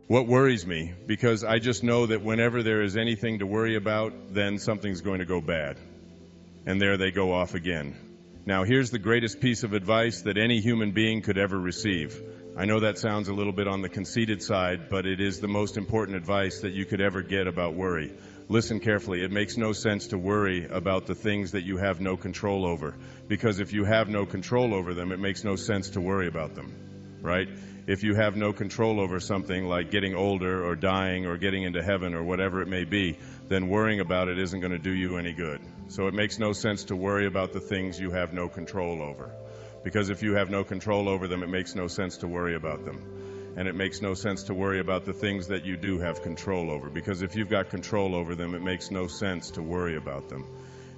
What worries me, because I just know that whenever there is anything to worry about, then something's going to go bad. And there they go off again. Now, here's the greatest piece of advice that any human being could ever receive. I know that sounds a little bit on the conceited side, but it is the most important advice that you could ever get about worry. Listen carefully. It makes no sense to worry about the things that you have no control over, because if you have no control over them, it makes no sense to worry about them, right? If you have no control over something like getting older or dying or getting into heaven or whatever it may be, then worrying about it isn't going to do you any good. So it makes no sense to worry about the things you have no control over. Because if you have no control over them, it makes no sense to worry about them. And it makes no sense to worry about the things that you do have control over. Because if you've got control over them, it makes no sense to worry about them.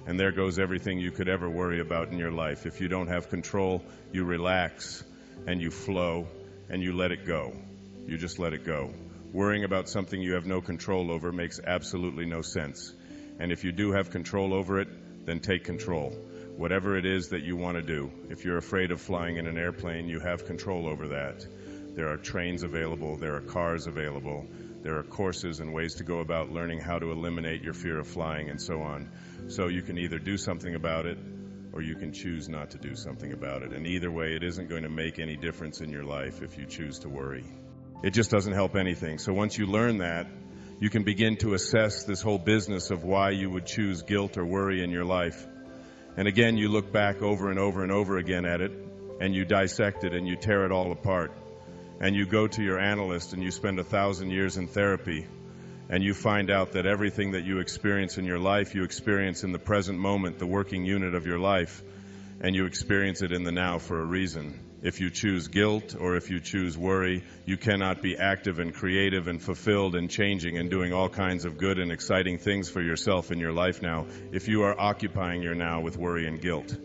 And there goes everything you could ever worry about in your life. If you don't have control, you relax and you flow and you let it go. You just let it go. Worrying about something you have no control over makes absolutely no sense. And if you do have control over it, then take control. Whatever it is that you want to do. If you're afraid of flying in an airplane, you have control over that. There are trains available, there are cars available, there are courses and ways to go about learning how to eliminate your fear of flying and so on. So you can either do something about it, or you can choose not to do something about it. And either way, it isn't going to make any difference in your life if you choose to worry. It just doesn't help anything. So once you learn that, you can begin to assess this whole business of why you would choose guilt or worry in your life. And again, you look back over and over and over again at it, and you dissect it and you tear it all apart. And you go to your analyst and you spend 1,000 years in therapy, and you find out that everything that you experience in your life, you experience in the present moment, the working unit of your life, and you experience it in the now for a reason. If you choose guilt or if you choose worry, you cannot be active and creative and fulfilled and changing and doing all kinds of good and exciting things for yourself in your life now if you are occupying your now with worry and guilt.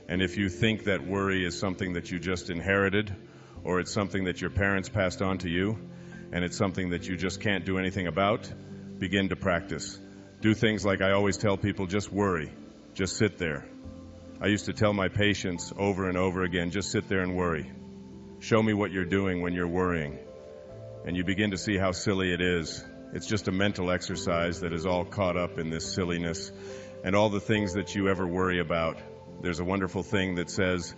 And if you think that worry is something that you just inherited, or it's something that your parents passed on to you, and it's something that you just can't do anything about, begin to practice. Do things like I always tell people, just worry. Just sit there. I used to tell my patients over and over again, just sit there and worry. Show me what you're doing when you're worrying. And you begin to see how silly it is. It's just a mental exercise that is all caught up in this silliness and all the things that you ever worry about. There's a wonderful thing that says,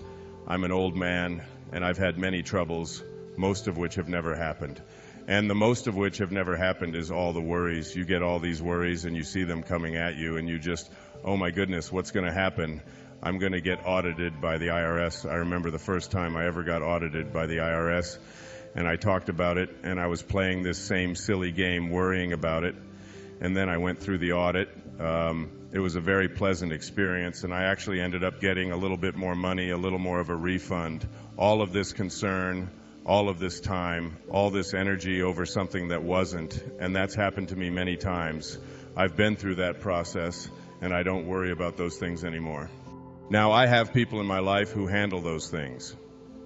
I'm an old man and I've had many troubles, most of which have never happened. And the most of which have never happened is all the worries. You get all these worries and you see them coming at you and you just, oh my goodness, what's going to happen? I'm going to get audited by the IRS. I remember the first time I ever got audited by the IRS, and I talked about it, and I was playing this same silly game, worrying about it, and then I went through the audit. It was a very pleasant experience, and I actually ended up getting a little bit more money, a little more of a refund. All of this concern, all of this time, all this energy over something that wasn't, and that's happened to me many times. I've been through that process, and I don't worry about those things anymore. Now, I have people in my life who handle those things,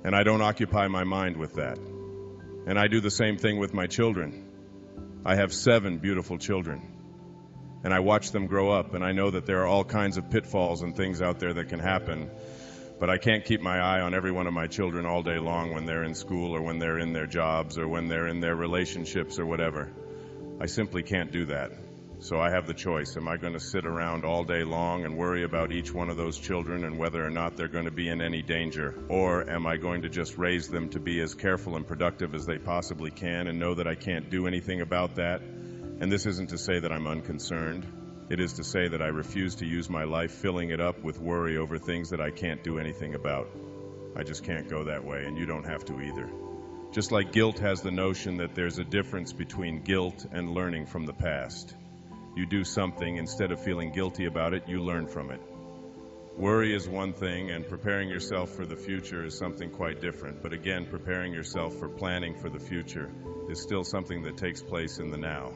and I don't occupy my mind with that. And I do the same thing with my children. I have 7 beautiful children, and I watch them grow up, and I know that there are all kinds of pitfalls and things out there that can happen, but I can't keep my eye on every one of my children all day long when they're in school or when they're in their jobs or when they're in their relationships or whatever. I simply can't do that. So I have the choice. Am I going to sit around all day long and worry about each one of those children and whether or not they're going to be in any danger? Or am I going to just raise them to be as careful and productive as they possibly can and know that I can't do anything about that? And this isn't to say that I'm unconcerned. It is to say that I refuse to use my life filling it up with worry over things that I can't do anything about. I just can't go that way, and you don't have to either. Just like guilt has the notion that there's a difference between guilt and learning from the past. You do something, instead of feeling guilty about it, you learn from it. Worry is one thing, and preparing yourself for the future is something quite different. But again, preparing yourself for planning for the future is still something that takes place in the now.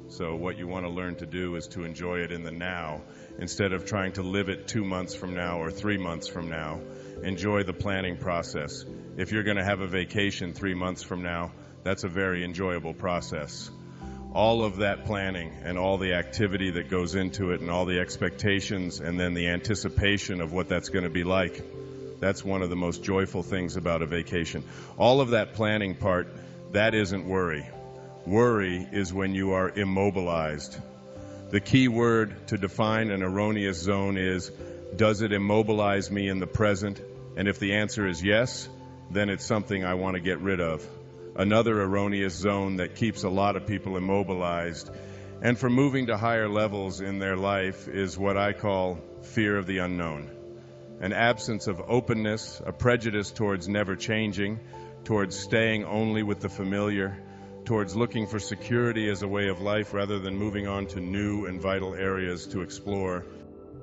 So what you want to learn to do is to enjoy it in the now, instead of trying to live it 2 months from now or 3 months from now. Enjoy the planning process. If you're going to have a vacation 3 months from now, that's a very enjoyable process. All of that planning and all the activity that goes into it and all the expectations and then the anticipation of what that's going to be like, that's one of the most joyful things about a vacation. All of that planning part, that isn't worry. Worry is when you are immobilized. The key word to define an erroneous zone is, does it immobilize me in the present? And if the answer is yes, then it's something I want to get rid of. Another erroneous zone that keeps a lot of people immobilized and from moving to higher levels in their life is what I call fear of the unknown. An absence of openness, a prejudice towards never changing, towards staying only with the familiar, towards looking for security as a way of life rather than moving on to new and vital areas to explore.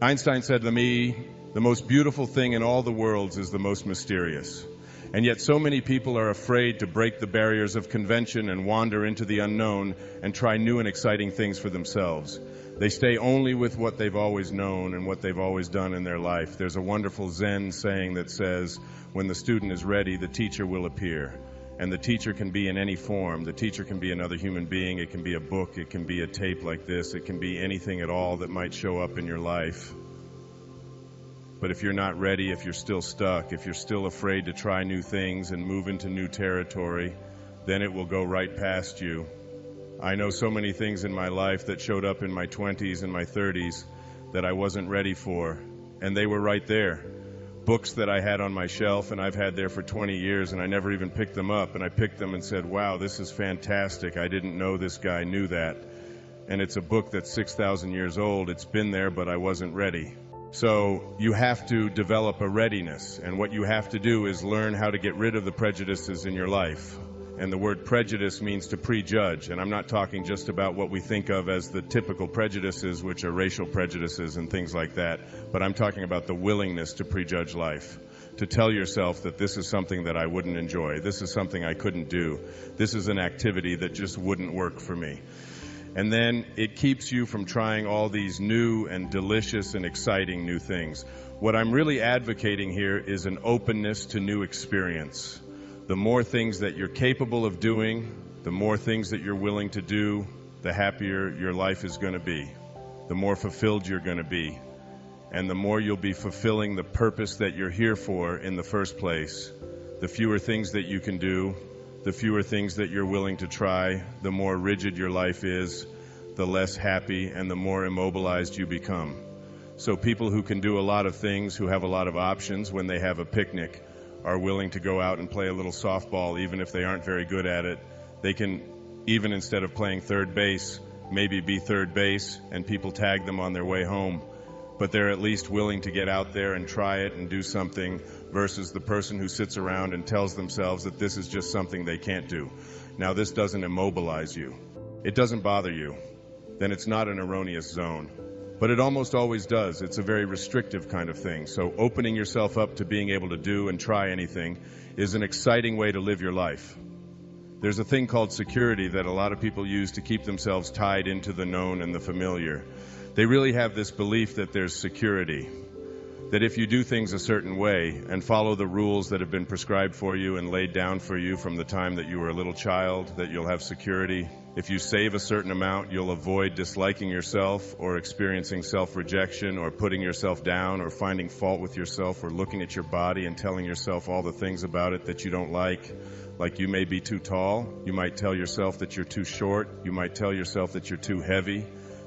Einstein said to me, the most beautiful thing in all the worlds is the most mysterious. And yet so many people are afraid to break the barriers of convention and wander into the unknown and try new and exciting things for themselves. They stay only with what they've always known and what they've always done in their life. There's a wonderful Zen saying that says, when the student is ready, the teacher will appear. And the teacher can be in any form. The teacher can be another human being. It can be a book. It can be a tape like this. It can be anything at all that might show up in your life. But if you're not ready, if you're still stuck, if you're still afraid to try new things and move into new territory, then it will go right past you. I know so many things in my life that showed up in my 20s and my 30s that I wasn't ready for, and they were right there. Books that I had on my shelf and I've had there for 20 years and I never even picked them up, and I picked them and said, wow, this is fantastic. I didn't know this guy knew that. And it's a book that's 6,000 years old. It's been there, but I wasn't ready. So you have to develop a readiness, and what you have to do is learn how to get rid of the prejudices in your life. And the word prejudice means to prejudge, and I'm not talking just about what we think of as the typical prejudices, which are racial prejudices and things like that, but I'm talking about the willingness to prejudge life, to tell yourself that this is something that I wouldn't enjoy, this is something I couldn't do, this is an activity that just wouldn't work for me. And then it keeps you from trying all these new and delicious and exciting new things. What I'm really advocating here is an openness to new experience. The more things that you're capable of doing, the more things that you're willing to do, the happier your life is going to be, the more fulfilled you're going to be, and the more you'll be fulfilling the purpose that you're here for in the first place. The fewer things that you can do, the fewer things that you're willing to try, the more rigid your life is, the less happy and the more immobilized you become. So people who can do a lot of things, who have a lot of options when they have a picnic, are willing to go out and play a little softball even if they aren't very good at it. They can, even instead of playing third base, maybe be third base and people tag them on their way home. But they're at least willing to get out there and try it and do something, versus the person who sits around and tells themselves that this is just something they can't do. Now, this doesn't immobilize you. It doesn't bother you. Then it's not an erroneous zone. But it almost always does. It's a very restrictive kind of thing. So opening yourself up to being able to do and try anything is an exciting way to live your life. There's a thing called security that a lot of people use to keep themselves tied into the known and the familiar. They really have this belief that there's security, that if you do things a certain way and follow the rules that have been prescribed for you and laid down for you from the time that you were a little child, that you'll have security. If you save a certain amount, you'll avoid disliking yourself or experiencing self-rejection or putting yourself down or finding fault with yourself or looking at your body and telling yourself all the things about it that you don't like. Like you may be too tall, you might tell yourself that you're too short, you might tell yourself that you're too heavy,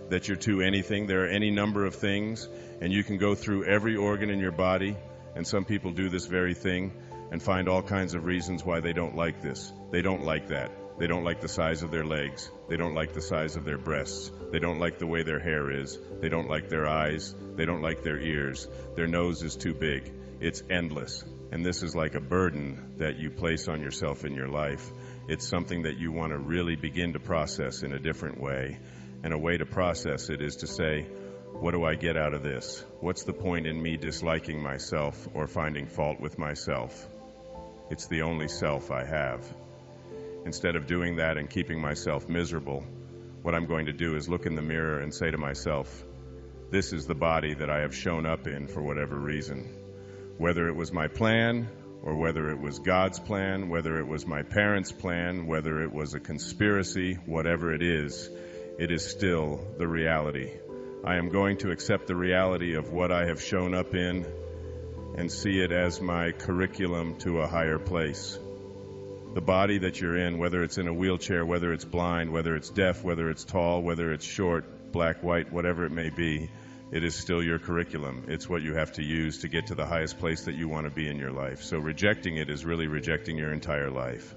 that you're too anything. There are any number of things, and you can go through every organ in your body, and some people do this very thing and find all kinds of reasons why they don't like this. They don't like that. They don't like the size of their legs. They don't like the size of their breasts. They don't like the way their hair is. They don't like their eyes. They don't like their ears. Their nose is too big. It's endless. And this is like a burden that you place on yourself in your life. It's something that you want to really begin to process in a different way. And a way to process it is to say, what do I get out of this? What's the point in me disliking myself or finding fault with myself? It's the only self I have. Instead of doing that and keeping myself miserable, what I'm going to do is look in the mirror and say to myself, this is the body that I have shown up in for whatever reason. Whether it was my plan, or whether it was God's plan, whether it was my parents' plan, whether it was a conspiracy, whatever it is still the reality. I am going to accept the reality of what I have shown up in and see it as my curriculum to a higher place. The body that you're in, whether it's in a wheelchair, whether it's blind, whether it's deaf, whether it's tall, whether it's short, black, white, whatever it may be, it is still your curriculum. It's what you have to use to get to the highest place that you want to be in your life. So rejecting it is really rejecting your entire life.